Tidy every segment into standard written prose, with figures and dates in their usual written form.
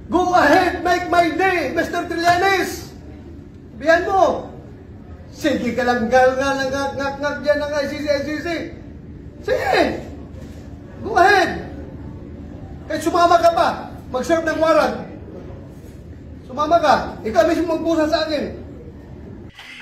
Go ahead, make my day, Mr. Trillanes! Bihan mo! Sige ka lang ngak dyan ng ICC. Sige! Go ahead! Kahit sumama ka pa, mag-serve ng warrant. Sumama ka, ikaw mismo magpusa sa akin.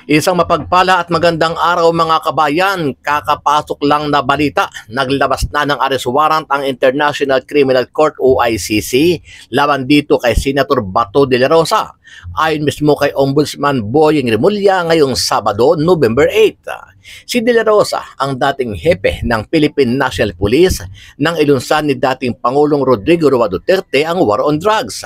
Isang mapagpala at magandang araw mga kabayan, kakapasok lang na balita, naglabas na ng arrest warrant ang International Criminal Court o ICC laban dito kay Senator Bato de la Rosa. Ayon mismo kay Ombudsman Boyeng Remulla ngayong Sabado, November 8. Si de la Rosa ang dating hepe ng Philippine National Police nang ilunsan ni dating Pangulong Rodrigo Roa Duterte ang war on drugs.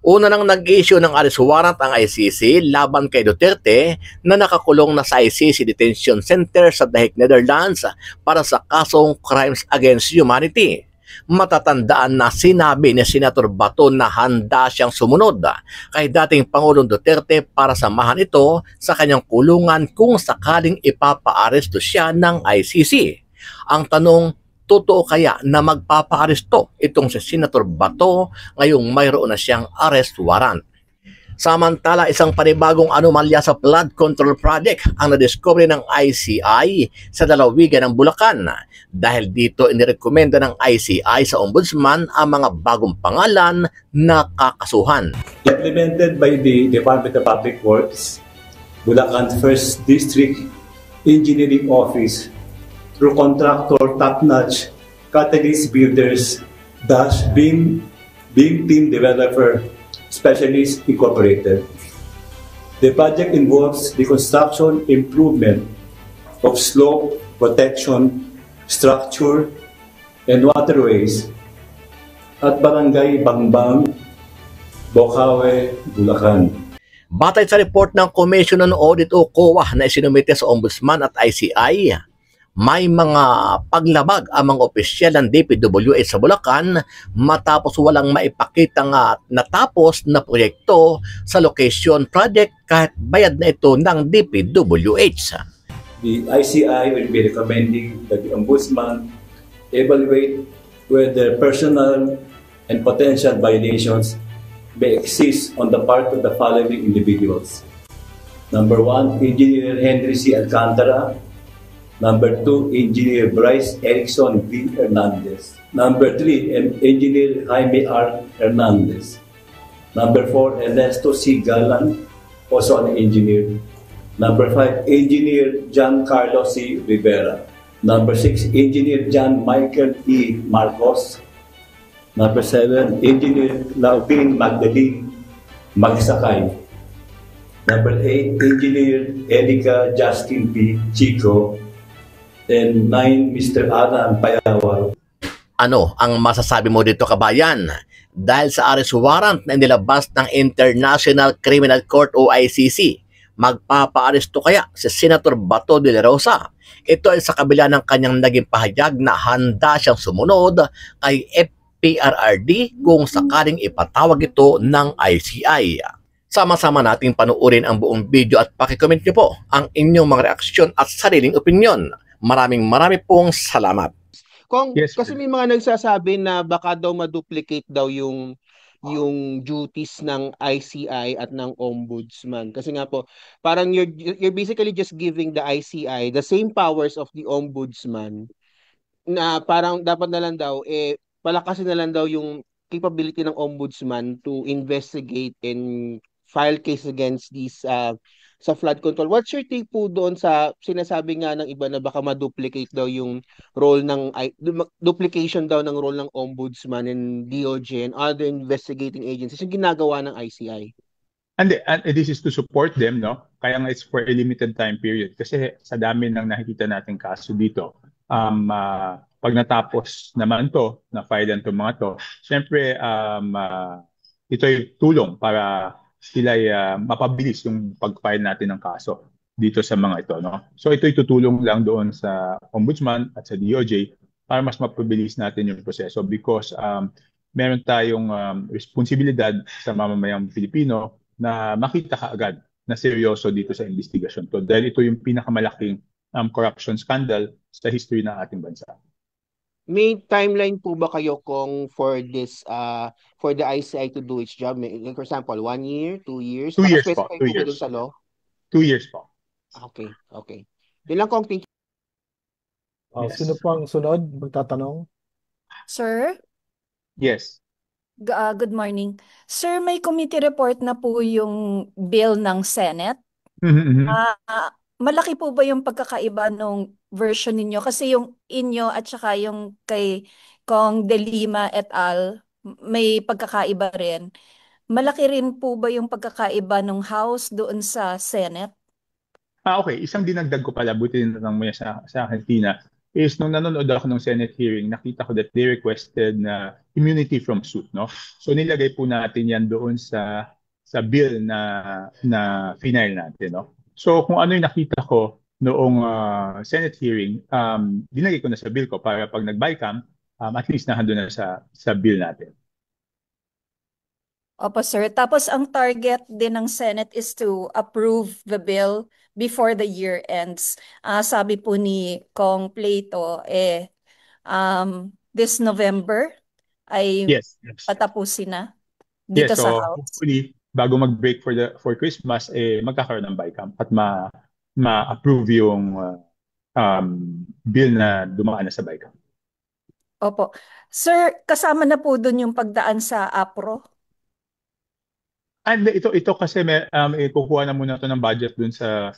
Una nang nag-issue ng arrest warrant ang ICC laban kay Duterte na nakakulong na sa ICC Detention Center sa The Hague, Netherlands para sa kasong Crimes Against Humanity. Matatandaan na sinabi ni Senator Bato na handa siyang sumunod kay dating Pangulong Duterte para samahan ito sa kanyang kulungan kung sakaling ipapa-aresto siya ng ICC. Ang tanong, totoo kaya na magpapaaresto itong si Senator Bato ngayong mayroon na siyang arrest warrant? Samantala, isang panibagong anomalya sa flood control project ang nadiscover ng ICI sa lalawigan ng Bulacan. Dahil dito inirekomenda ng ICI sa Ombudsman ang mga bagong pangalan na kakasuhan. Implemented by the Department of Public Works, Bulacan 1st District Engineering Office, through contractor top-notch Catalyst Builders Beam Team Developer Specialist Incorporated. The project involves the construction improvement of slope protection structure and waterways at Barangay Bangbang, Bocaue, Bulacan. Batay sa report ng Commission on Audit o COA na isinumite sa Ombudsman at ICI, may mga paglabag ang mga opisyal ng DPWH sa Bulacan matapos walang maipakitang natapos na proyekto sa location project kahit bayad na ito ng DPWH. The ICI will be recommending that the Ombudsman evaluate whether personal and potential violations may exist on the part of the following individuals. Number 1, Engineer Henry C. Alcantara. Number 2, Engineer Bryce Erickson V. Hernandez. Number 3, Engineer Jaime R. Hernandez. Number 4, Ernesto C. Galan, also an engineer. Number 5, Engineer John Carlos C. Rivera. Number 6, Engineer John Michael E. Marcos. Number 7, Engineer Laupin Magdalene Magsakay. Number 8, Engineer Erica Justin P. Chico. And 9, Mr. Alan Payawal. Ano ang masasabi mo dito kabayan? Dahil sa arrest warrant na inilabas ng International Criminal Court o ICC, magpapaaresto kaya si Senator Bato de la Rosa? Ito ay sa kabila ng kanyang naging pahayag na handa siyang sumunod kay FPRRD kung sakaling ipatawag ito ng ICI. Sama-sama nating panuorin ang buong video at pakicomment niyo po ang inyong mga reaksyon at sariling opinyon. Marami pong salamat. Yes, kasi may mga nagsasabi na baka daw ma-duplicate daw yung duties ng ICI at ng Ombudsman. Kasi nga po, parang you're basically just giving the ICI the same powers of the Ombudsman na parang dapat na lang daw palakasin na lang daw yung capability ng Ombudsman to investigate and file case against these sa flood control. What's your take po doon sa sinasabi nga ng iba na baka ma-duplicate daw yung role ng duplication daw ng role ng Ombudsman and DOJ and other investigating agencies yung ginagawa ng ICI? And this is to support them, no? Kaya nga it's for a limited time period. Kasi sa dami ng nakikita nating kaso dito, pag natapos naman to, na-filean to mga to, syempre ito ay tulong para sila mapabilis yung pag-file natin ng kaso dito sa mga ito, no? So ito'y tutulong lang doon sa Ombudsman at sa DOJ para mas mapabilis natin yung proseso because meron tayong responsibilidad sa mamamayang Pilipino na makita kaagad na seryoso dito sa investigasyon to dahil ito yung pinakamalaking corruption scandal sa history ng ating bansa. May timeline po ba kayo kung for this for the ICI to do its job? Like for example, 1 year, 2 years? 2 years po, Naka-specify 2 po ba dun years. sa law? 2 years po. Okay, okay. Yun lang kong thank Sino Yes. po ang sunod magtatanong? Sir, Yes. good morning. Sir, may committee report na po yung bill ng Senate. Mhm, mhm. Malaki po ba yung pagkakaiba nung version ninyo? Kasi yung inyo at saka yung kay Kong De Lima et al. May pagkakaiba rin. Malaki rin po ba yung pagkakaiba ng House doon sa Senate? Okay. Isang dinagdag ko pala, buti na lang mo yan sa akin, Tina, is nung nanonood ako ng Senate hearing, nakita ko that they requested na immunity from suit, no? So nilagay po natin yan doon sa bill na final natin, no? So kung ano yung nakita ko noong Senate hearing, dinagay ko na sa bill ko para pag nag-BICAM, at least nandun na sa bill natin. Opo, sir. Tapos ang target din ng Senate is to approve the bill before the year ends. Sabi po ni Kong Plato, this November ay Yes, yes. patapusin na Yes, dito sa so House. hopefully bago mag-break for Christmas magkakaroon ng BICAM at ma-approve yung bill na dumaan na sa BICAM. Opo. Sir, kasama na po dun yung pagdaan sa APRO? And ito kasi kukuha na muna to ng budget dun sa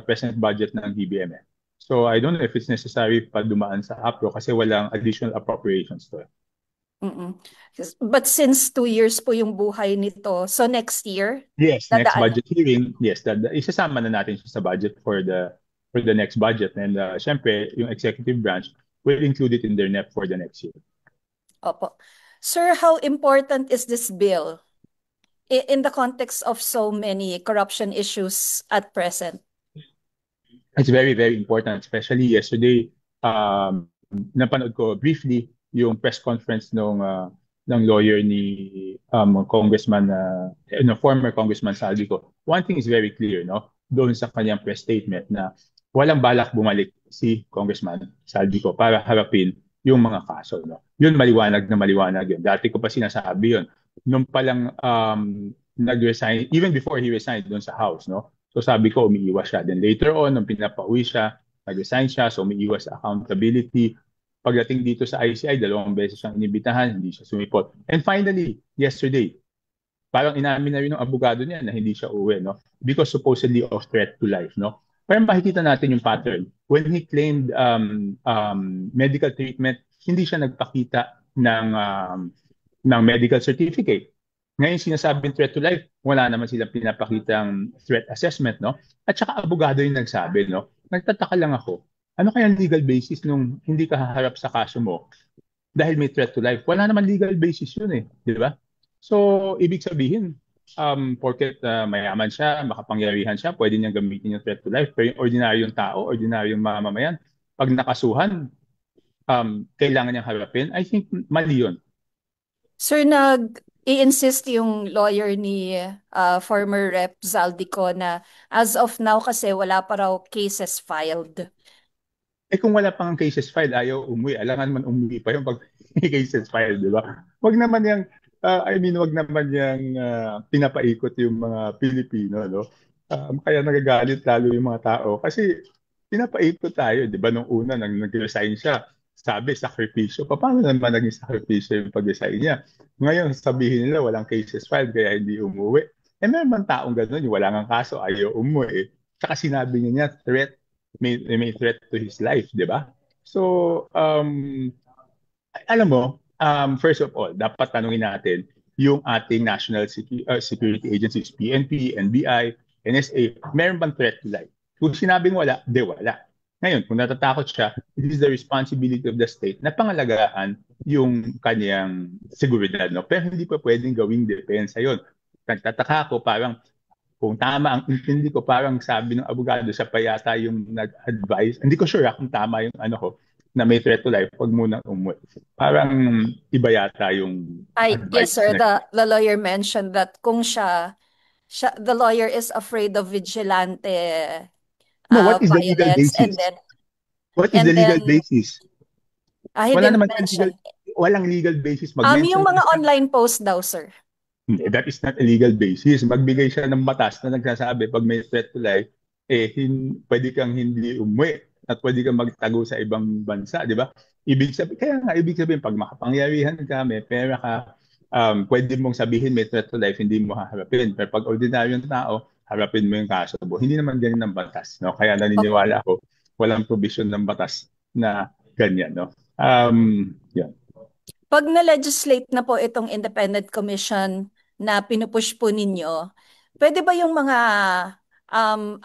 present budget ng DBM. So I don't know if it's necessary pa dumaan sa APRO kasi walang additional appropriations to. Mm-mm. But since 2 years po yung buhay nito, so next year, Yes, next dadaan. budget hearing, yes, isasama na natin siya sa budget for the next budget. And syempre, yung executive branch will include it in their NEP for the next year. Opo. Sir, how important is this bill in the context of so many corruption issues at present? It's very, very important, especially yesterday. Napanood ko briefly yung press conference ng lawyer ni Congressman, former Congressman Saldico. One thing is very clear, no? Doon sa kanyang press statement na walang balak bumalik si Congressman Saldico para harapin yung mga kaso, no? Yun maliwanag na maliwanag yun. Dati ko pa sinasabi yun. Nung palang nag-resign, even before he resigned doon sa House, no? So sabi ko, umiiwas siya. Then later on, nung pinapauwi siya, nag-resign siya, so umiiwas sa accountability. Pagdating dito sa ICI, 2 beses siyang inibitahan, hindi siya sumipot. And finally, yesterday, parang inamin na rin ng abogado niya na hindi siya uwi, no? Because supposedly of threat to life, no? Pero makikita natin yung pattern. When he claimed medical treatment, hindi siya nagpakita ng medical certificate. Ngayon sinasabing threat to life, wala naman silang pinapakitang threat assessment, no? At saka abogado yung nagsabi, no? Nagtataka lang ako, ano kaya legal basis nung hindi ka haharap sa kaso mo dahil may threat to life? Wala naman legal basis yun eh, di ba? So, ibig sabihin, porket mayaman siya, makapangyarihan siya, pwede niyang gamitin yung threat to life. Pero yung ordinaryong tao, ordinaryong mamamayan, pag nakasuhan, kailangan niyang harapin, I think mali yun. Sir, i-insist yung lawyer ni former Rep. Zaldico na as of now kasi wala pa raw cases filed. Kung wala pang cases filed, ayaw umuwi. Alangan man umuwi pa yung pag may cases filed, di ba? Wag naman yung, wag naman yung pinapaikot yung mga Pilipino, no? Kaya nagagalit lalo yung mga tao. Kasi pinapaikot tayo, di ba? Nung una, nag-resign siya, sabi, sakripisyo. Paano naman naging sakripisyo yung pag-resign niya? Ngayon, sabihin nila walang cases filed kaya hindi umuwi. Meron man taong gano'n, yung wala nga kaso, ayaw umuwi. Tsaka sinabi niya, threat, may threat to his life, di ba? So, alam mo, first of all, dapat tanungin natin yung ating national security agencies, PNP, NBI, NSA, meron bang threat to life? Kung sinabing wala, wala. Ngayon, kung natatakot siya, it is the responsibility of the state na pangalagaan yung kanyang seguridad. No? Pero hindi pa pwedeng gawing depensa yun. Nagtataka ako, parang kung tama ang intindi ko, parang sabi ng abogado, siya pa yata yung nag-advise. Hindi ko sure kung tama yung na may threat to life, pag muna umuwi. Parang iba yata yung advice. Yes, sir. The lawyer mentioned that kung the lawyer is afraid of vigilante No, what is the legal violence basis? What is the legal basis? Wala Hidden naman detention. walang legal basis Yung mag-mention. mga online post daw, sir. That is not a legal basis. Magbigay siya ng batas na nagsasabi pag may threat to life, pwede kang hindi umuwi at pwede kang magtago sa ibang bansa, di ba? Ibig sabihin, pag makapangyarihan ka, may pera ka, pwede mong sabihin may threat to life, hindi mo haharapin. Pero pag ordinaryong tao, harapin mo yung kaso mo. Hindi naman ganyan ang batas, no? Kaya naniniwala ako, walang provision ng batas na ganyan, no? Yan. Pag na-legislate na po itong independent commission na pinupush po ninyo, pwede ba yung mga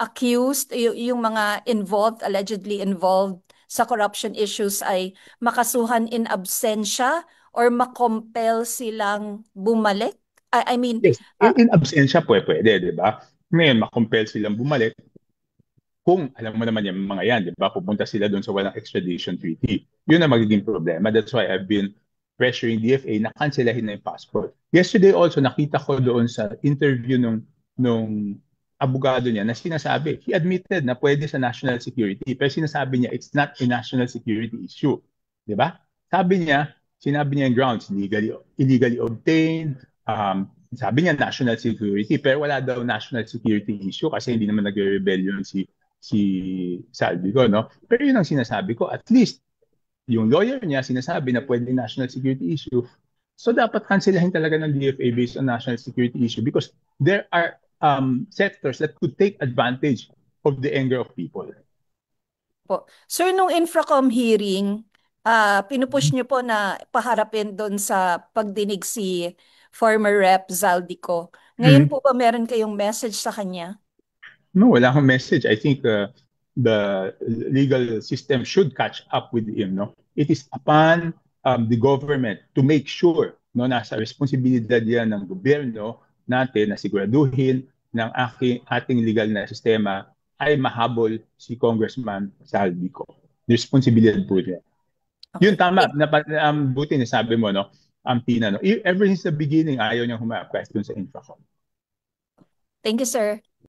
accused, yung mga involved, allegedly involved sa corruption issues ay makasuhan in absentia or makompel silang bumalik? I mean, Yes, in absentia pwede, di ba? Ngayon, makompel silang bumalik kung alam mo naman yung mga yan, di ba? Pupunta sila doon sa walang extradition treaty. Yun ang magiging problema. That's why I've been pressuring DFA na cancelahin na yung passport. Yesterday also, nakita ko doon sa interview nung abogado niya na sinasabi, he admitted na pwede sa national security, pero sinasabi niya, it's not a national security issue. Di ba? Sinabi niya yung grounds, illegally obtained, sabi niya national security, pero wala daw national security issue kasi hindi naman nagre-rebellion si Saldico, no? Pero yun ang sinasabi ko, at least yung lawyer niya sinasabi na pwede national security issue. So dapat cancelahin talaga ng DFA based on national security issue because there are sectors that could take advantage of the anger of people. po. Sir, nung Infracom hearing, pinupush niyo po na paharapin doon sa pagdinig si former Rep. Zaldico. Ngayon po ba meron kayong message sa kanya? No, wala akong message. I think the legal system should catch up with him. No, it is upon the government to make sure no nasa responsibilidad yan ng gobyerno natin na siguraduhin ng ating legal na sistema ay mahabol si Congressman Saldico. Responsibilidad po niya. Okay. Yun tama. Buti na sabi mo, no? Tina, no? Ever since the beginning, ayaw niyang humarap kahit dun sa Infracom. Thank you, sir.